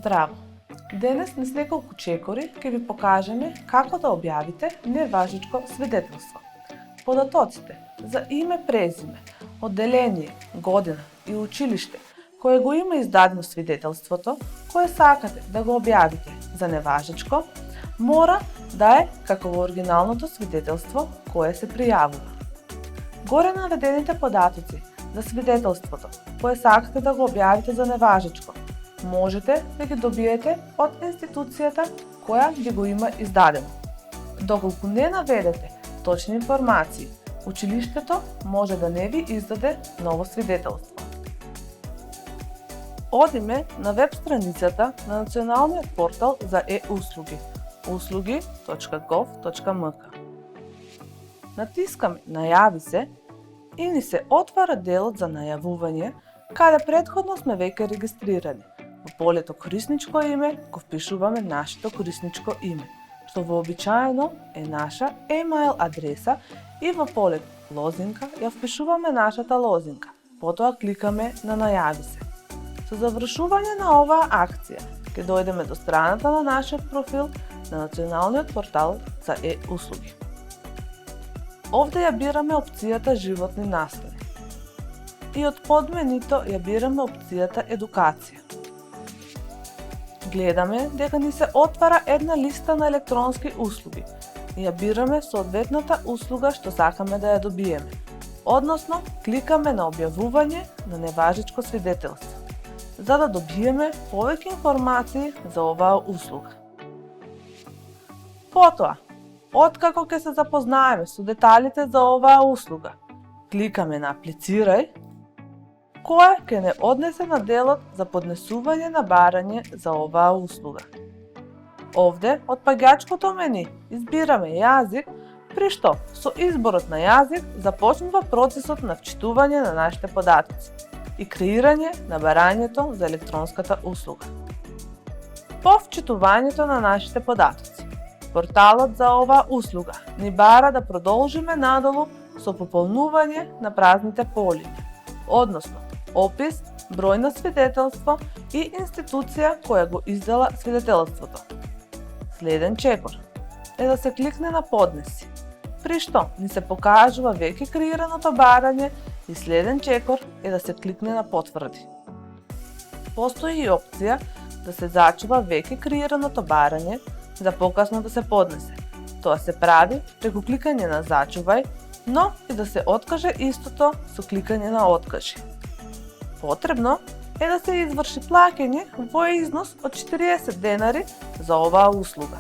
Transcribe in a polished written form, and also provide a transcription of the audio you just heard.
Здраво! Денес низ неколку чекори ќе ви покажеме како да објавите неважечко свидетелство. Податоците за име, презиме, одделение, година и училиште кое го има издадено свидетелството, кое сакате да го објавите за неважечко, мора да е како во оригиналното свидетелство кое се пријавува. Горе наведените податоци за свидетелството кое сакате да го објавите за неважечко, можете да ги добиете од институцијата која ги го има издадено. Доколку не наведете точни информации, училиштето може да не ви издаде ново свидетелство. Одиме на веб страницата на Националниот портал за e-услуги uslugi.gov.mk. Натискаме Најави се и ни се отвара делот за најавување, каде претходно сме веќе регистрирани. Во полето корисничко име го впишуваме нашето корисничко име, што вообичаено е наша емаил адреса, и во полето лозинка ја впишуваме нашата лозинка. Потоа кликаме на Најави се. Со завршување на оваа акција ќе дојдеме до страната на нашиот профил на Националниот портал за e-услуги. Овде ја бираме опцијата животни настави и од подменито ја бираме опцијата едукација. Гледаме дека ни се отвара една листа на електронски услуги и ја бираме соодветната услуга што сакаме да ја добиеме, односно кликаме на објавување на неважечко свидетелство, за да добиеме повеќе информации за оваа услуга. Потоа, откако ќе се запознаеме со деталите за оваа услуга, кликаме на Аплицирај, која ќе не однесе на делот за поднесување на барање за оваа услуга. Овде, од паѓачкото мени, избираме јазик, при што со изборот на јазик започнува процесот на вчитување на нашите податоци и креирање на барањето за електронската услуга. По вчитувањето на нашите податоци, порталот за оваа услуга ни бара да продолжиме надолу со пополнување на празните полиња, односно опис, број на свидетелство и институција која го издала свидетелството. Следен чекор е да се кликне на Поднеси, при што ни се покажува веќе креираното барање, и следен чекор е да се кликне на Потврди. Постои и опција да се зачува веќе креираното барање за покасно да се поднесе. Тоа се прави преку кликање на Зачувај, но и да се откаже истото со кликање на Откажи. Потребно е да се изврши плаќање во износ од 40 денари за оваа услуга.